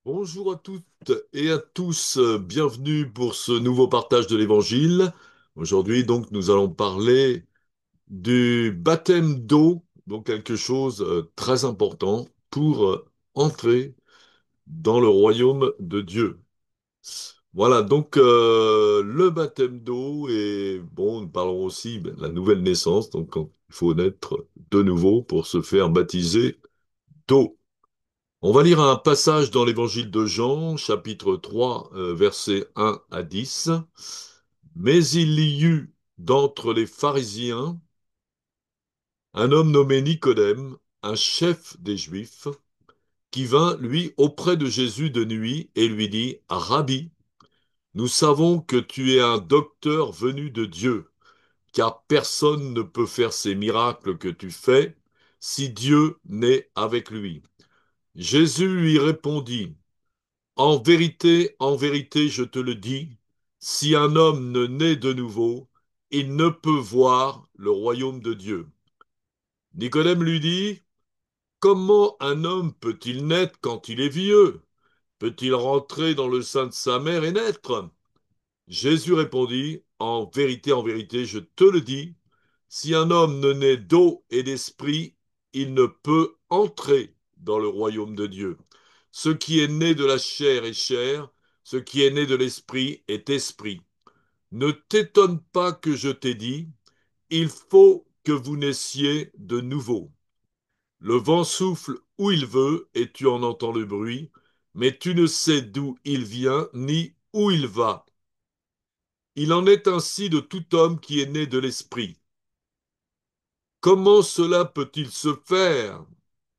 Bonjour à toutes et à tous, bienvenue pour ce nouveau partage de l'Évangile. Aujourd'hui, donc, nous allons parler du baptême d'eau, donc quelque chose très important pour entrer dans le royaume de Dieu. Voilà, donc le baptême d'eau et bon, nous parlons aussi de la nouvelle naissance, donc il faut naître de nouveau pour se faire baptiser d'eau. On va lire un passage dans l'évangile de Jean, chapitre 3, versets 1 à 10. Mais il y eut d'entre les pharisiens un homme nommé Nicodème, un chef des Juifs, qui vint, lui, auprès de Jésus de nuit et lui dit, Rabbi, nous savons que tu es un docteur venu de Dieu, car personne ne peut faire ces miracles que tu fais si Dieu n'est avec lui. Jésus lui répondit, en vérité, je te le dis, si un homme ne naît de nouveau, il ne peut voir le royaume de Dieu. Nicodème lui dit, comment un homme peut-il naître quand il est vieux? Peut-il rentrer dans le sein de sa mère et naître? Jésus répondit, en vérité, je te le dis, si un homme ne naît d'eau et d'esprit, il ne peut entrer dans le royaume de Dieu. Ce qui est né de la chair est chair, ce qui est né de l'esprit est esprit. Ne t'étonne pas que je t'ai dit, il faut que vous naissiez de nouveau. Le vent souffle où il veut et tu en entends le bruit, mais tu ne sais d'où il vient ni où il va. Il en est ainsi de tout homme qui est né de l'esprit. Comment cela peut-il se faire?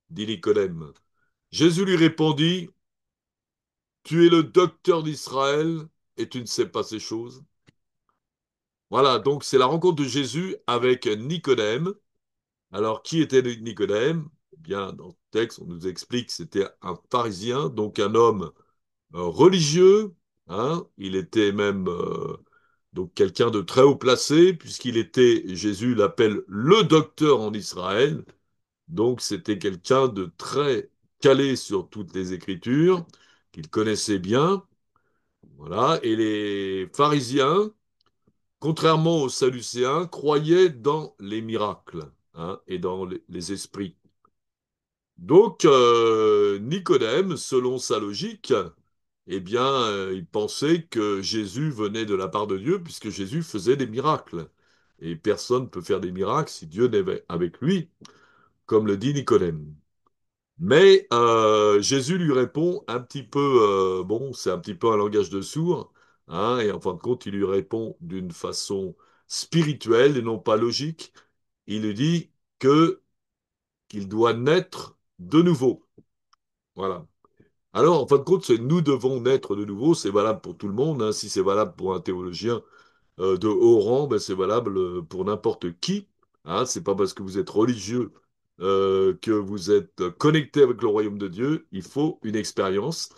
Dit Nicodème. Jésus lui répondit, tu es le docteur d'Israël et tu ne sais pas ces choses. Voilà, donc c'est la rencontre de Jésus avec Nicodème. Alors, qui était Nicodème? Eh bien, dans le texte, on nous explique que c'était un pharisien, donc un homme religieux, hein. Il était même donc quelqu'un de très haut placé, puisqu'il était, Jésus l'appelle le docteur en Israël. Donc, c'était quelqu'un de très calé sur toutes les Écritures, qu'il connaissait bien. Voilà, et les pharisiens, contrairement aux Sadducéens, croyaient dans les miracles, hein, et dans les esprits. Donc, Nicodème, selon sa logique, eh bien, il pensait que Jésus venait de la part de Dieu, puisque Jésus faisait des miracles. Et personne ne peut faire des miracles si Dieu n'est avec lui, comme le dit Nicodème. Mais Jésus lui répond un petit peu, bon, c'est un petit peu un langage de sourd, hein, et en fin de compte, il lui répond d'une façon spirituelle et non pas logique. Il lui dit que qu'il doit naître de nouveau. Voilà. Alors, en fin de compte, c'est nous devons naître de nouveau. C'est valable pour tout le monde, hein. Si c'est valable pour un théologien de haut rang, ben c'est valable pour n'importe qui. Hein. C'est pas parce que vous êtes religieux que vous êtes connecté avec le royaume de Dieu. Il faut une expérience.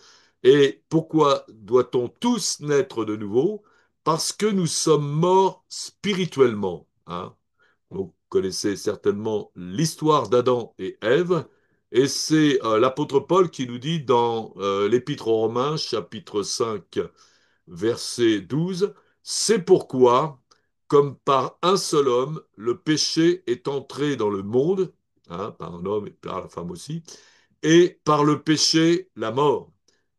Et pourquoi doit-on tous naître de nouveau? Parce que nous sommes morts spirituellement. Hein. Vous connaissez certainement l'histoire d'Adam et Ève. Et c'est l'apôtre Paul qui nous dit dans l'Épître aux Romains, chapitre 5, verset 12, c'est pourquoi, comme par un seul homme, le péché est entré dans le monde, hein, par un homme et par la femme aussi, et par le péché, la mort.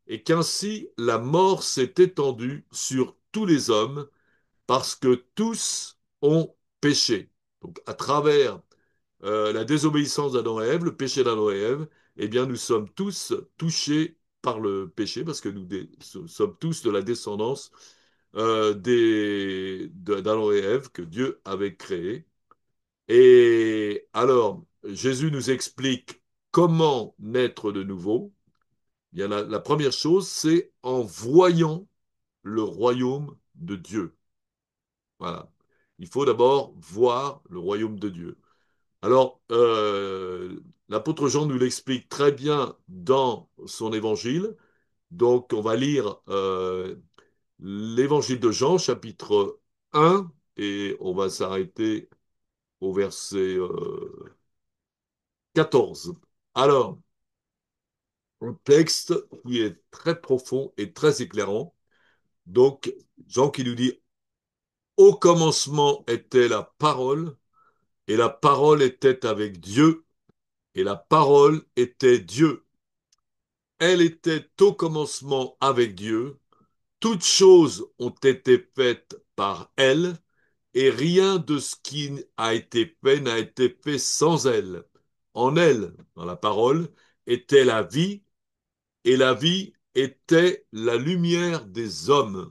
Et qu'ainsi la mort s'est étendue sur tous les hommes, parce que tous ont péché. Donc, à travers la désobéissance d'Adam et Ève, le péché d'Adam et Ève, eh bien, nous sommes tous touchés par le péché, parce que sommes tous de la descendance d'Adam et Ève que Dieu avait créé. Et alors, Jésus nous explique comment naître de nouveau. Eh bien, la première chose, c'est en voyant le royaume de Dieu. Voilà. Il faut d'abord voir le royaume de Dieu. Alors, l'apôtre Jean nous l'explique très bien dans son évangile. Donc, on va lire l'évangile de Jean, chapitre 1, et on va s'arrêter au verset 14. Alors, un texte qui est très profond et très éclairant. Donc, Jean qui nous dit, au commencement était la parole, et la parole était avec Dieu, et la parole était Dieu. Elle était au commencement avec Dieu. Toutes choses ont été faites par elle, et rien de ce qui a été fait n'a été fait sans elle. En elle, dans la parole, était la vie, et la vie était la lumière des hommes.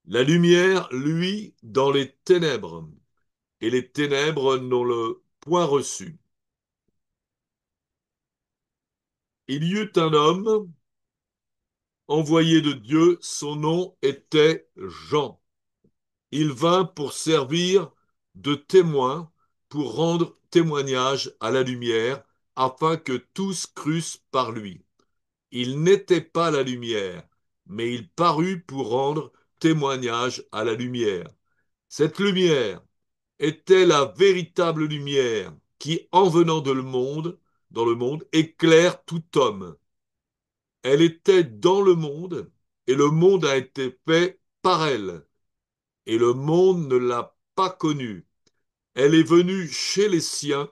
La lumière, lui, dans les ténèbres, et les ténèbres n'ont le point reçu. Il y eut un homme envoyé de Dieu, son nom était Jean. Il vint pour servir de témoin, pour rendre témoignage à la lumière, afin que tous crussent par lui. Il n'était pas la lumière, mais il parut pour rendre témoignage à la lumière. Cette lumière était la véritable lumière qui, en venant dans le monde, éclaire tout homme. Elle était dans le monde, et le monde a été fait par elle, et le monde ne l'a pas connue. Elle est venue chez les siens,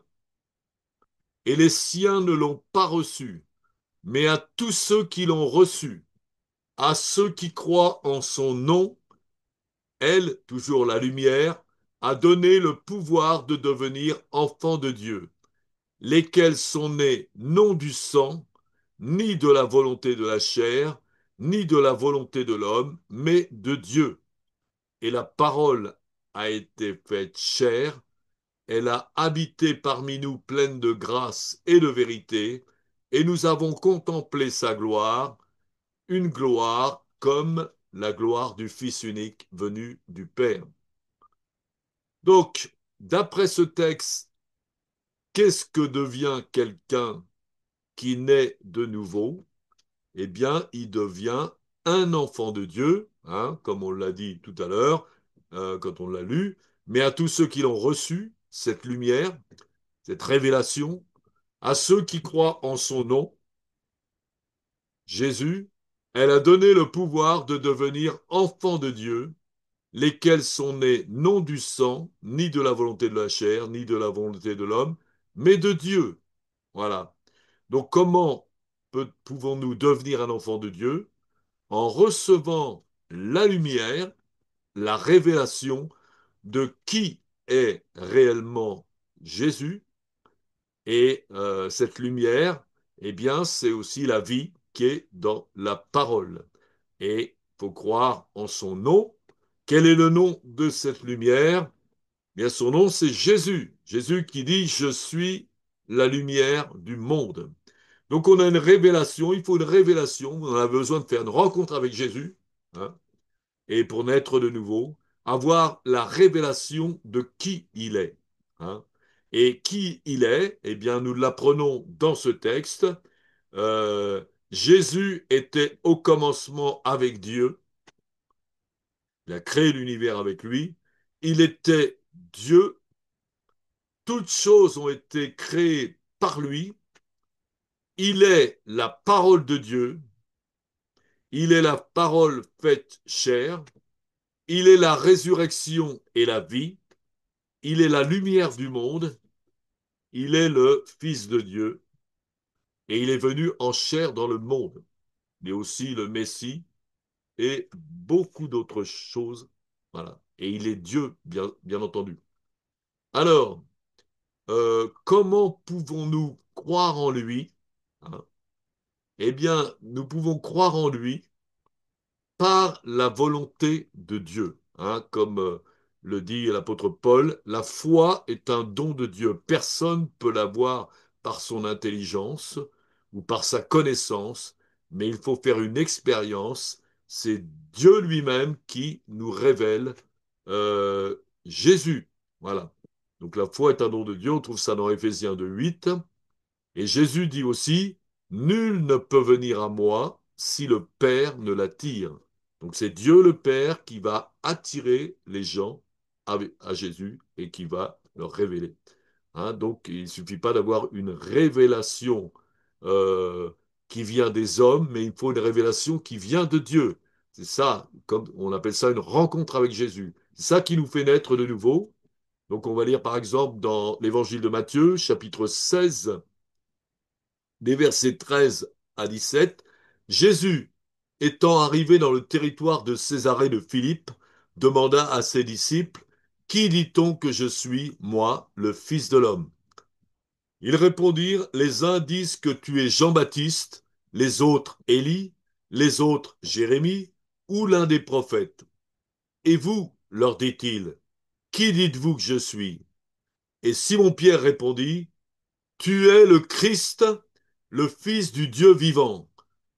et les siens ne l'ont pas reçue, mais à tous ceux qui l'ont reçue, à ceux qui croient en son nom, elle, toujours la lumière, a donné le pouvoir de devenir enfants de Dieu, lesquels sont nés non du sang, ni de la volonté de la chair, ni de la volonté de l'homme, mais de Dieu. Et la parole a été faite chair, elle a habité parmi nous pleine de grâce et de vérité, et nous avons contemplé sa gloire, une gloire comme la gloire du Fils unique venu du Père. Donc, d'après ce texte, qu'est-ce que devient quelqu'un qui naît de nouveau? Eh bien, il devient un enfant de Dieu, hein, comme on l'a dit tout à l'heure, quand on l'a lu, mais à tous ceux qui l'ont reçu, cette lumière, cette révélation, à ceux qui croient en son nom, Jésus, elle a donné le pouvoir de devenir enfants de Dieu, lesquels sont nés non du sang, ni de la volonté de la chair, ni de la volonté de l'homme, mais de Dieu. Voilà. Donc comment pouvons-nous devenir un enfant de Dieu? En recevant la lumière, la révélation de qui est réellement Jésus. Et cette lumière, eh bien, c'est aussi la vie qui est dans la parole. Et il faut croire en son nom. Quel est le nom de cette lumière? Eh bien, son nom, c'est Jésus. Jésus qui dit, je suis la lumière du monde. Donc, on a une révélation, il faut une révélation. On a besoin de faire une rencontre avec Jésus, hein, et pour naître de nouveau, avoir la révélation de qui il est, hein. Et qui il est, eh bien, nous l'apprenons dans ce texte. Jésus était au commencement avec Dieu. Il a créé l'univers avec lui. Il était Dieu. Toutes choses ont été créées par lui. Il est la parole de Dieu. Il est la parole faite chair. Il est la résurrection et la vie. Il est la lumière du monde. Il est le Fils de Dieu. Et il est venu en chair dans le monde. Il est aussi le Messie et beaucoup d'autres choses. Voilà. Et il est Dieu, bien entendu. Alors, comment pouvons-nous croire en lui, hein? Eh bien, nous pouvons croire en lui par la volonté de Dieu, hein, comme le dit l'apôtre Paul, la foi est un don de Dieu. Personne ne peut l'avoir par son intelligence ou par sa connaissance, mais il faut faire une expérience. C'est Dieu lui-même qui nous révèle Jésus. Voilà. Donc la foi est un don de Dieu, on trouve ça dans Éphésiens 2:8. Et Jésus dit aussi, nul ne peut venir à moi si le Père ne l'attire. Donc c'est Dieu le Père qui va attirer les gens à Jésus et qui va leur révéler, hein. Donc il ne suffit pas d'avoir une révélation euh, qui vient des hommes, mais il faut une révélation qui vient de Dieu. C'est ça, comme on appelle ça une rencontre avec Jésus. C'est ça qui nous fait naître de nouveau. Donc on va lire par exemple dans l'évangile de Matthieu, chapitre 16, des versets 13 à 17. Jésus, étant arrivé dans le territoire de Césarée de Philippe, demanda à ses disciples, qui dit-on que je suis, moi, le Fils de l'homme? Ils répondirent, les uns disent que tu es Jean-Baptiste, les autres Élie, les autres Jérémie, ou l'un des prophètes. Et vous, leur dit-il, qui dites-vous que je suis? Et Simon-Pierre répondit, tu es le Christ, le Fils du Dieu vivant.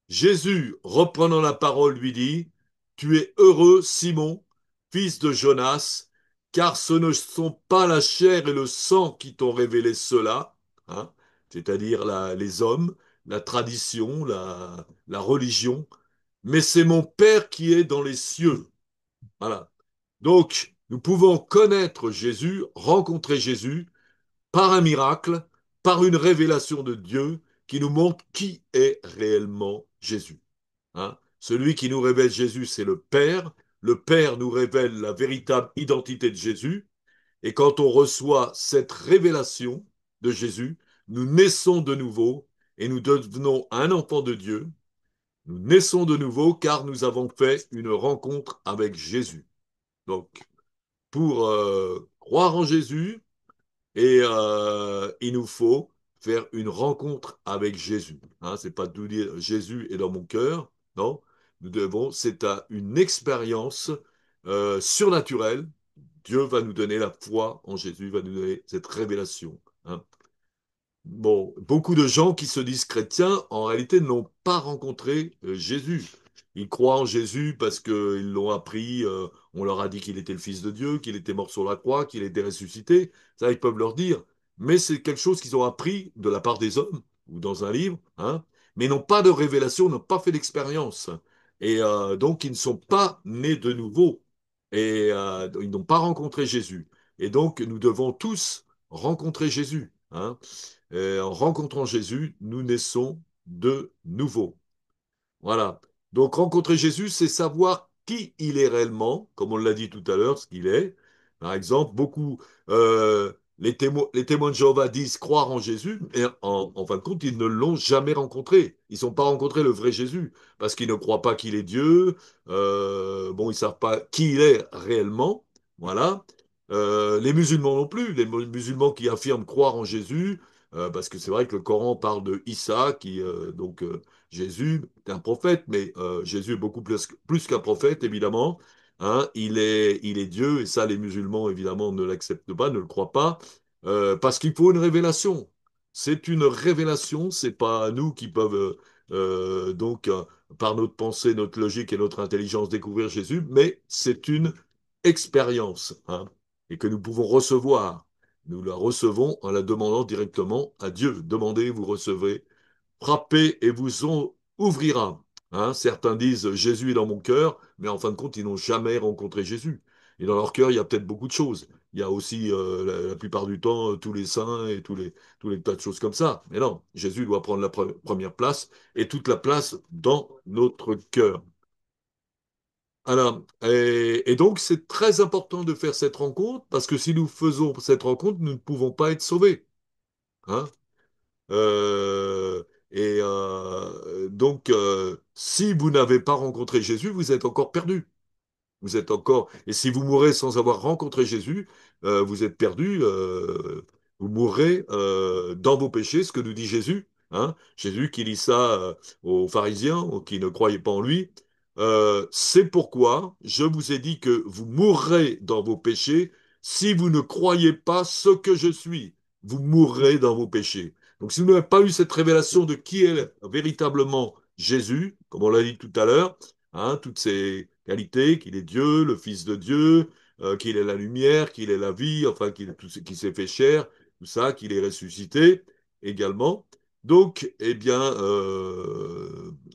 Jésus, reprenant la parole, lui dit, tu es heureux, Simon, fils de Jonas, car ce ne sont pas la chair et le sang qui t'ont révélé cela, hein, c'est-à-dire les hommes, la tradition, la religion, mais c'est mon Père qui est dans les cieux. Voilà. Donc, nous pouvons connaître Jésus, rencontrer Jésus, par un miracle, par une révélation de Dieu qui nous montre qui est réellement Jésus. Hein. Celui qui nous révèle Jésus, c'est le Père. Le Père nous révèle la véritable identité de Jésus. Et quand on reçoit cette révélation de Jésus, nous naissons de nouveau et nous devenons un enfant de Dieu. Nous naissons de nouveau car nous avons fait une rencontre avec Jésus. Donc, pour croire en Jésus, il nous faut faire une rencontre avec Jésus. Hein, c'est pas de nous dire Jésus est dans mon cœur. Non, nous devons, c'est une expérience surnaturelle. Dieu va nous donner la foi en Jésus, va nous donner cette révélation. Hein. Bon, beaucoup de gens qui se disent chrétiens, en réalité, n'ont pas rencontré Jésus. Ils croient en Jésus parce qu'ils l'ont appris, on leur a dit qu'il était le Fils de Dieu, qu'il était mort sur la croix, qu'il était ressuscité. Ça, ils peuvent leur dire. Mais c'est quelque chose qu'ils ont appris de la part des hommes ou dans un livre, hein, mais ils n'ont pas de révélation, n'ont pas fait d'expérience. Et donc, ils ne sont pas nés de nouveau. Et ils n'ont pas rencontré Jésus. Et donc, nous devons tous rencontrer Jésus. Hein. Et en rencontrant Jésus, nous naissons de nouveau. Voilà. Donc rencontrer Jésus, c'est savoir qui il est réellement, comme on l'a dit tout à l'heure, ce qu'il est. Par exemple, les témoins de Jéhovah disent croire en Jésus, et en fin de compte, ils ne l'ont jamais rencontré. Ils n'ont pas rencontré le vrai Jésus, parce qu'ils ne croient pas qu'il est Dieu. Bon, ils ne savent pas qui il est réellement. Voilà. Les musulmans non plus. Les musulmans qui affirment croire en Jésus, parce que c'est vrai que le Coran parle de Issa, Jésus est un prophète, mais Jésus est beaucoup plus qu'un prophète, évidemment. Hein. Il est Dieu, et ça, les musulmans, évidemment, ne l'acceptent pas, ne le croient pas, parce qu'il faut une révélation. C'est une révélation, c'est pas nous qui peuvent, par notre pensée, notre logique et notre intelligence, découvrir Jésus, mais c'est une expérience, hein, et que nous pouvons recevoir. Nous la recevons en la demandant directement à Dieu. Demandez, vous recevrez. Frappez et vous on ouvrira. Hein, certains disent Jésus est dans mon cœur, mais en fin de compte, ils n'ont jamais rencontré Jésus. Et dans leur cœur, il y a peut-être beaucoup de choses. Il y a aussi, la plupart du temps, tous les saints et tous les tas de choses comme ça. Mais non, Jésus doit prendre la première place et toute la place dans notre cœur. Alors, et donc, c'est très important de faire cette rencontre parce que si nous faisons cette rencontre, nous ne pouvons pas être sauvés. Hein. Euh, si vous n'avez pas rencontré Jésus, vous êtes encore perdu. Vous êtes encore. Et si vous mourrez sans avoir rencontré Jésus, vous êtes perdu. Vous mourrez dans vos péchés, ce que nous dit Jésus. Hein. Jésus qui dit ça aux pharisiens qui ne croyaient pas en lui. C'est pourquoi je vous ai dit que vous mourrez dans vos péchés si vous ne croyez pas ce que je suis. Vous mourrez dans vos péchés. Donc si vous n'avez pas eu cette révélation de qui est véritablement Jésus, comme on l'a dit tout à l'heure, hein, toutes ces qualités, qu'il est Dieu, le Fils de Dieu, qu'il est la lumière, qu'il est la vie, enfin qu'il est tout ce qui s'est fait chair, tout ça, qu'il est ressuscité également. Donc, eh bien,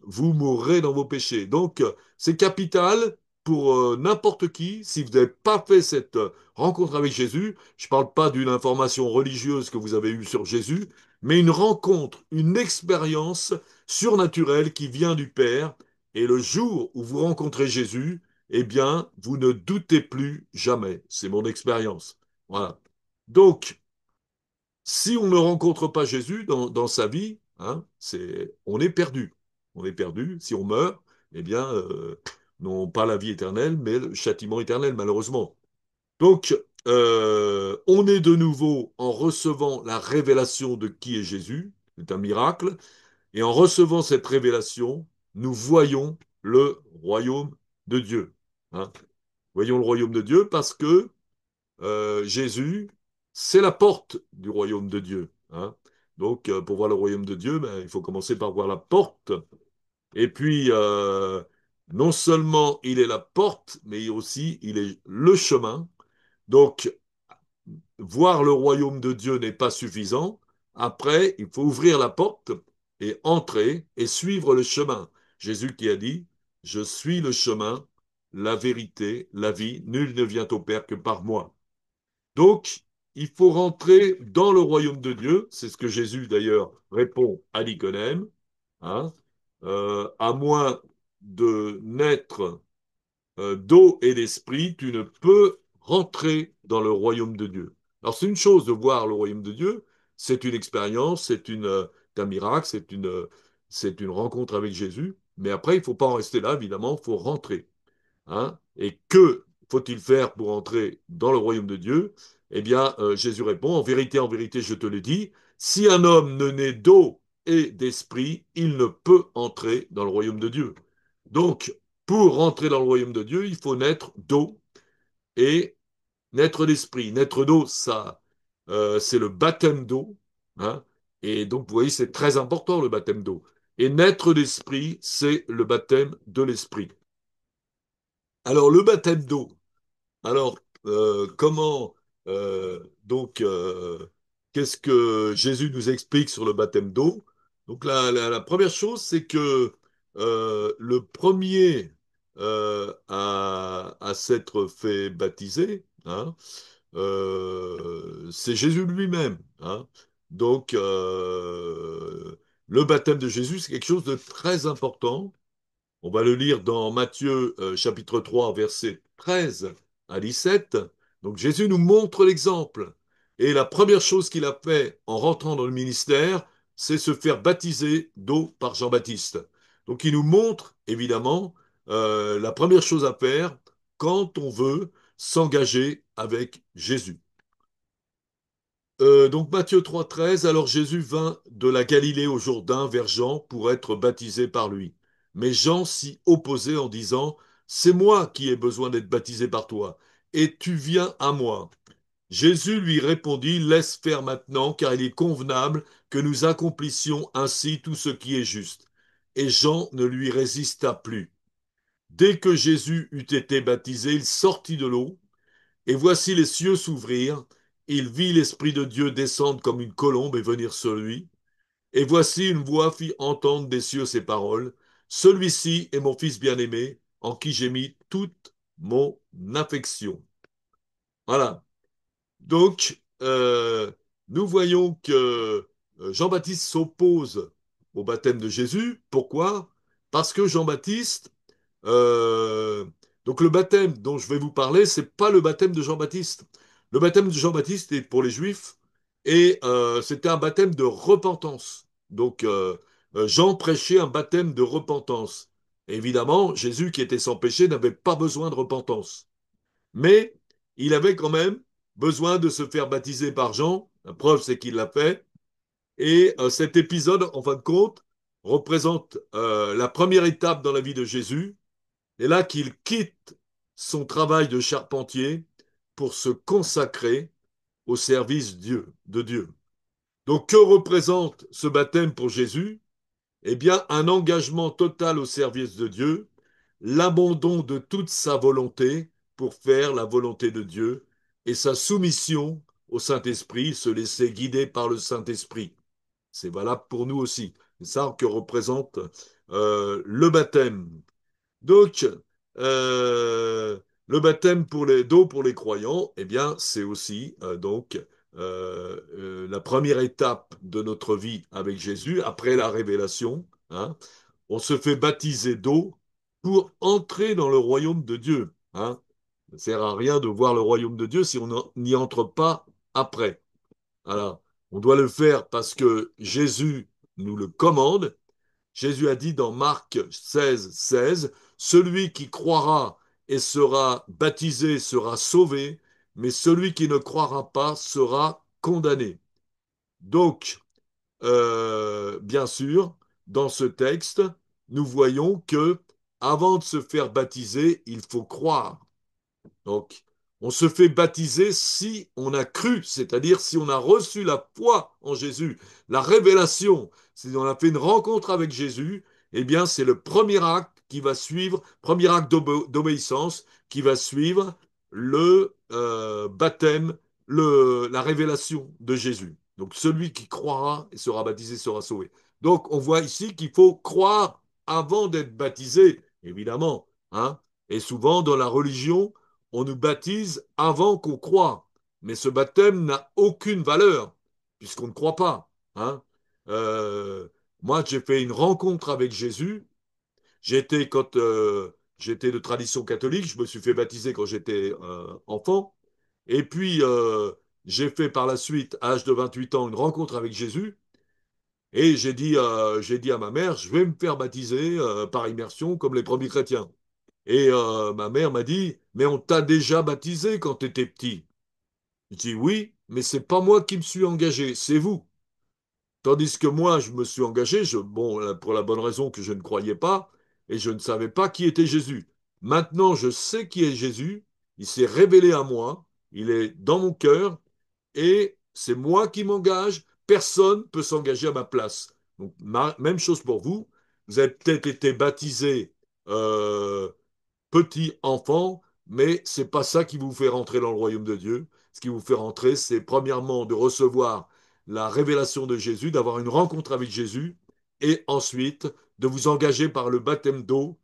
vous mourrez dans vos péchés. Donc, c'est capital pour n'importe qui, si vous n'avez pas fait cette rencontre avec Jésus, je ne parle pas d'une information religieuse que vous avez eue sur Jésus, mais une rencontre, une expérience surnaturelle qui vient du Père. Et le jour où vous rencontrez Jésus, eh bien, vous ne doutez plus jamais. C'est mon expérience. Voilà. Donc, si on ne rencontre pas Jésus dans sa vie, hein, on est perdu. On est perdu. Si on meurt, eh bien, non pas la vie éternelle, mais le châtiment éternel, malheureusement. Donc, on est de nouveau en recevant la révélation de qui est Jésus. C'est un miracle. Et en recevant cette révélation, nous voyons le royaume de Dieu. Hein. Voyons le royaume de Dieu parce que Jésus, c'est la porte du royaume de Dieu. Hein. Donc, pour voir le royaume de Dieu, ben, il faut commencer par voir la porte. Et puis, non seulement il est la porte, mais aussi il est le chemin. Donc, voir le royaume de Dieu n'est pas suffisant. Après, il faut ouvrir la porte et entrer et suivre le chemin. Jésus qui a dit, je suis le chemin, la vérité, la vie. Nul ne vient au Père que par moi. Donc, il faut rentrer dans le royaume de Dieu. C'est ce que Jésus, d'ailleurs, répond à Nicodème. Hein. À moins de naître d'eau et d'esprit, tu ne peux rentrer dans le royaume de Dieu. Alors, c'est une chose de voir le royaume de Dieu, c'est une expérience, un miracle, c'est une rencontre avec Jésus. Mais après, il ne faut pas en rester là, évidemment, il faut rentrer. Hein. Et que faut-il faire pour entrer dans le royaume de Dieu? Eh bien, Jésus répond, en vérité, je te le dis, si un homme ne naît d'eau et d'esprit, il ne peut entrer dans le royaume de Dieu. Donc, pour entrer dans le royaume de Dieu, il faut naître d'eau et naître d'esprit. Naître d'eau, ça, c'est le baptême d'eau. Hein. Et donc, vous voyez, c'est très important, le baptême d'eau. Et naître d'esprit, c'est le baptême de l'esprit. Alors, le baptême d'eau, alors, comment, donc, qu'est-ce que Jésus nous explique sur le baptême d'eau? Donc, la première chose, c'est que le premier à s'être fait baptiser, hein, c'est Jésus lui-même. Hein. Donc, le baptême de Jésus, c'est quelque chose de très important. On va le lire dans Matthieu chapitre 3, versets 13 à 17. Donc Jésus nous montre l'exemple. Et la première chose qu'il a fait en rentrant dans le ministère, c'est se faire baptiser d'eau par Jean-Baptiste. Donc il nous montre, évidemment, la première chose à faire quand on veut s'engager avec Jésus. Donc Matthieu 3,13, alors Jésus vint de la Galilée au Jourdain vers Jean pour être baptisé par lui. Mais Jean s'y opposait en disant, c'est moi qui ai besoin d'être baptisé par toi, et tu viens à moi. Jésus lui répondit, laisse faire maintenant, car il est convenable que nous accomplissions ainsi tout ce qui est juste. Et Jean ne lui résista plus. Dès que Jésus eut été baptisé, il sortit de l'eau. Et voici les cieux s'ouvrirent, il vit l'Esprit de Dieu descendre comme une colombe et venir sur lui. Et voici une voix fit entendre des cieux ces paroles. Celui-ci est mon Fils bien-aimé, en qui j'ai mis toute mon affection. Voilà. Donc, nous voyons que Jean-Baptiste s'oppose au baptême de Jésus. Pourquoi? Parce que Jean-Baptiste, euh, donc le baptême dont je vais vous parler, c'est pas le baptême de Jean-Baptiste. Le baptême de Jean-Baptiste est pour les Juifs et c'était un baptême de repentance. Donc Jean prêchait un baptême de repentance. Et évidemment, Jésus qui était sans péché n'avait pas besoin de repentance. Mais il avait quand même besoin de se faire baptiser par Jean. La preuve, c'est qu'il l'a fait. Et cet épisode, en fin de compte, représente la première étape dans la vie de Jésus. Et là qu'il quitte son travail de charpentier pour se consacrer au service de Dieu. Donc, que représente ce baptême pour Jésus? Eh bien, un engagement total au service de Dieu, l'abandon de toute sa volonté pour faire la volonté de Dieu et sa soumission au Saint-Esprit, se laisser guider par le Saint-Esprit. C'est valable pour nous aussi. C'est ça que représente le baptême. Donc, le baptême d'eau pour les croyants, eh bien, c'est aussi la première étape de notre vie avec Jésus, après la révélation. Hein. On se fait baptiser d'eau pour entrer dans le royaume de Dieu. Hein. Ça ne sert à rien de voir le royaume de Dieu si on n'y entre pas après. Voilà. On doit le faire parce que Jésus nous le commande. Jésus a dit dans Marc 16, 16, celui qui croira et sera baptisé sera sauvé, mais celui qui ne croira pas sera condamné. Donc, bien sûr, dans ce texte, nous voyons que avant de se faire baptiser, il faut croire. Donc, on se fait baptiser si on a cru, c'est-à-dire si on a reçu la foi en Jésus, la révélation, si on a fait une rencontre avec Jésus, eh bien, c'est le premier acte qui va suivre, premier acte d'obéissance qui va suivre le baptême, la révélation de Jésus. Donc, celui qui croira et sera baptisé sera sauvé. Donc, on voit ici qu'il faut croire avant d'être baptisé, évidemment. Hein. Et souvent, dans la religion, on nous baptise avant qu'on croit. Mais ce baptême n'a aucune valeur, puisqu'on ne croit pas. Hein. Euh, Moi, j'ai fait une rencontre avec Jésus. Quand j'étais de tradition catholique, je me suis fait baptiser quand j'étais enfant. Et puis, j'ai fait par la suite, à l'âge de 28 ans, une rencontre avec Jésus. Et j'ai dit à ma mère, je vais me faire baptiser par immersion comme les premiers chrétiens. Et ma mère m'a dit, mais on t'a déjà baptisé quand tu étais petit. Je dis oui, mais c'est pas moi qui me suis engagé, c'est vous. Tandis que moi, je me suis engagé, bon, pour la bonne raison que je ne croyais pas, et je ne savais pas qui était Jésus. Maintenant, je sais qui est Jésus, il s'est révélé à moi, il est dans mon cœur, et c'est moi qui m'engage, personne ne peut s'engager à ma place. Donc, même chose pour vous, vous avez peut-être été baptisé euh, petit enfant, mais c'est pas ça qui vous fait rentrer dans le royaume de Dieu. Ce qui vous fait rentrer, c'est premièrement de recevoir la révélation de Jésus, d'avoir une rencontre avec Jésus, et ensuite de vous engager par le baptême d'eau,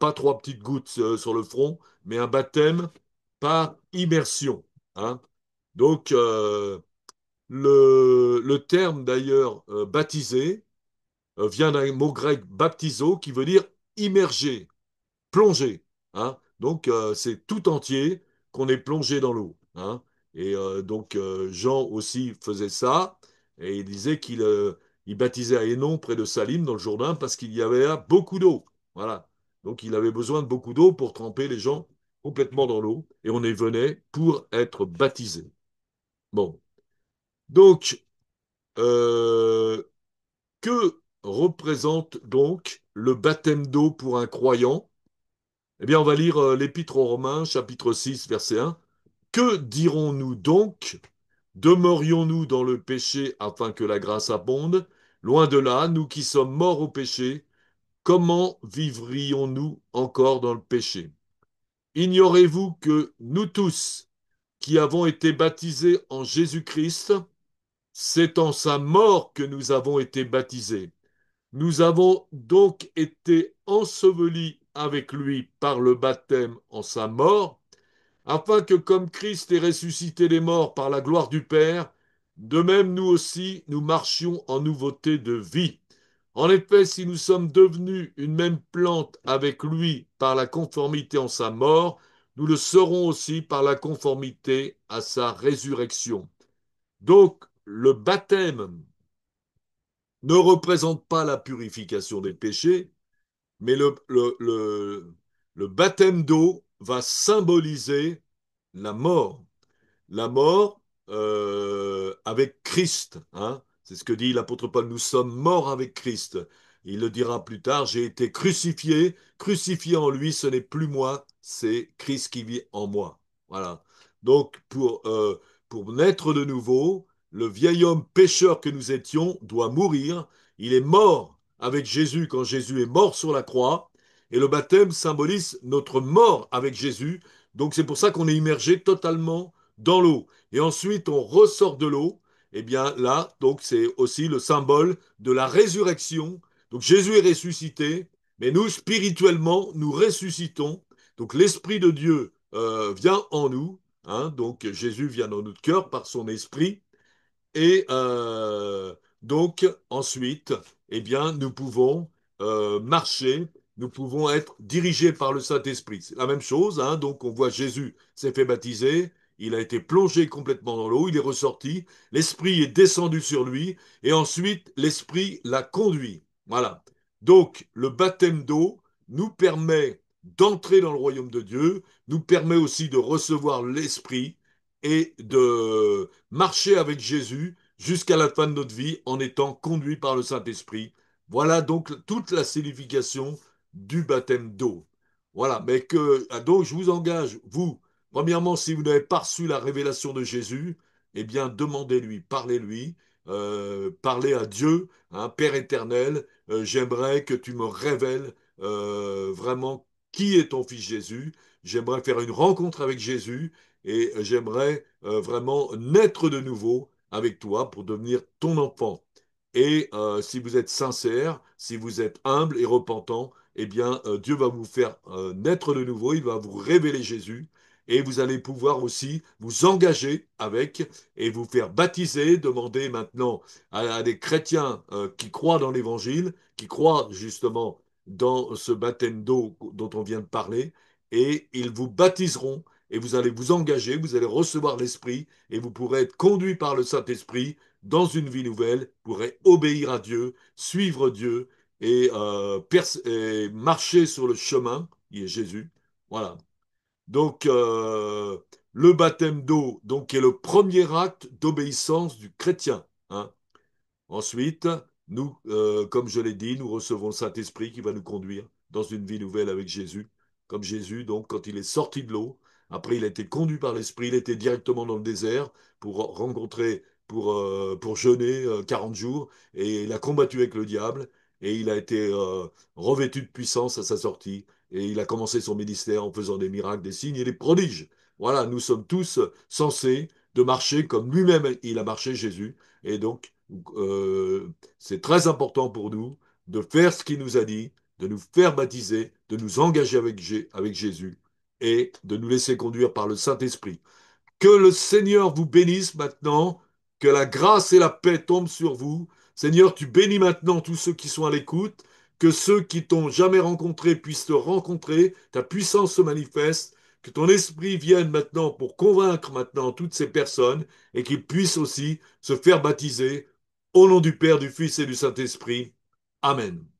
pas trois petites gouttes sur le front, mais un baptême par immersion. Hein. Donc, le terme d'ailleurs baptisé vient d'un mot grec baptizo qui veut dire immerger plongé. Hein. Donc, c'est tout entier qu'on est plongé dans l'eau. Hein. Et Jean aussi faisait ça. Et il disait il baptisait à Hénon, près de Salim, dans le Jourdain, parce qu'il y avait là beaucoup d'eau. Voilà. Donc, il avait besoin de beaucoup d'eau pour tremper les gens complètement dans l'eau. Et on y venait pour être baptisé. Bon. Donc, euh, que représente donc le baptême d'eau pour un croyant? Eh bien, on va lire l'Épître aux Romains, chapitre 6, verset 1. Que dirons-nous donc? Demeurions-nous dans le péché afin que la grâce abonde? Loin de là, nous qui sommes morts au péché, comment vivrions-nous encore dans le péché? Ignorez-vous que nous tous qui avons été baptisés en Jésus-Christ, c'est en sa mort que nous avons été baptisés. Nous avons donc été ensevelis avec lui par le baptême en sa mort, afin que comme Christ est ressuscité des morts par la gloire du Père, de même nous aussi nous marchions en nouveauté de vie. En effet, si nous sommes devenus une même plante avec lui par la conformité en sa mort, nous le serons aussi par la conformité à sa résurrection. Donc, le baptême ne représente pas la purification des péchés, mais le baptême d'eau va symboliser la mort. La mort avec Christ. Hein. C'est ce que dit l'apôtre Paul. Nous sommes morts avec Christ. Il le dira plus tard, j'ai été crucifié. Crucifié en lui, ce n'est plus moi, c'est Christ qui vit en moi. Voilà. Donc, pour naître de nouveau, le vieil homme pécheur que nous étions doit mourir. Il est mort avec Jésus quand Jésus est mort sur la croix. Et le baptême symbolise notre mort avec Jésus. Donc, c'est pour ça qu'on est immergé totalement dans l'eau. Et ensuite, on ressort de l'eau. Eh bien, là, donc, c'est aussi le symbole de la résurrection. Donc, Jésus est ressuscité, mais nous, spirituellement, nous ressuscitons. Donc l'Esprit de Dieu vient en nous, hein, donc Jésus vient dans notre cœur par son Esprit, et donc, ensuite, eh bien, nous pouvons marcher, nous pouvons être dirigés par le Saint-Esprit. C'est la même chose, hein, donc on voit Jésus s'est fait baptiser, il a été plongé complètement dans l'eau, il est ressorti, l'Esprit est descendu sur lui, et ensuite, l'Esprit l'a conduit. Voilà. Donc, le baptême d'eau nous permet d'entrer dans le royaume de Dieu, nous permet aussi de recevoir l'Esprit et de marcher avec Jésus jusqu'à la fin de notre vie en étant conduit par le Saint-Esprit. Voilà donc toute la signification du baptême d'eau. Voilà, mais que donc je vous engage, vous, premièrement, si vous n'avez pas reçu la révélation de Jésus, eh bien demandez-lui, parlez-lui, parlez à Dieu, hein, Père éternel, j'aimerais que tu me révèles vraiment qui est ton fils Jésus. J'aimerais faire une rencontre avec Jésus et j'aimerais vraiment naître de nouveau avec toi pour devenir ton enfant. Et si vous êtes sincère, si vous êtes humble et repentant, eh bien Dieu va vous faire naître de nouveau, il va vous révéler Jésus et vous allez pouvoir aussi vous engager avec et vous faire baptiser, demander maintenant à des chrétiens qui croient dans l'Évangile, qui croient justement dans ce baptême d'eau dont on vient de parler, et ils vous baptiseront et vous allez vous engager, vous allez recevoir l'Esprit et vous pourrez être conduit par le Saint-Esprit dans une vie nouvelle, vous pourrez obéir à Dieu, suivre Dieu et marcher sur le chemin, qui est Jésus. Voilà. Donc, le baptême d'eau, donc, est le premier acte d'obéissance du chrétien, hein. Ensuite, nous, comme je l'ai dit, nous recevons le Saint-Esprit qui va nous conduire dans une vie nouvelle avec Jésus. Comme Jésus, donc, quand il est sorti de l'eau, après il a été conduit par l'Esprit, il était directement dans le désert pour jeûner 40 jours, et il a combattu avec le diable, et il a été revêtu de puissance à sa sortie, et il a commencé son ministère en faisant des miracles, des signes et des prodiges. Voilà, nous sommes tous censés de marcher comme lui-même il a marché, Jésus, et donc c'est très important pour nous de faire ce qu'il nous a dit, de nous faire baptiser, de nous engager avec Jésus et de nous laisser conduire par le Saint-Esprit. Que le Seigneur vous bénisse maintenant, que la grâce et la paix tombent sur vous. Seigneur, tu bénis maintenant tous ceux qui sont à l'écoute, que ceux qui t'ont jamais rencontré puissent te rencontrer, ta puissance se manifeste, que ton esprit vienne maintenant pour convaincre maintenant toutes ces personnes et qu'ils puissent aussi se faire baptiser au nom du Père, du Fils et du Saint-Esprit. Amen.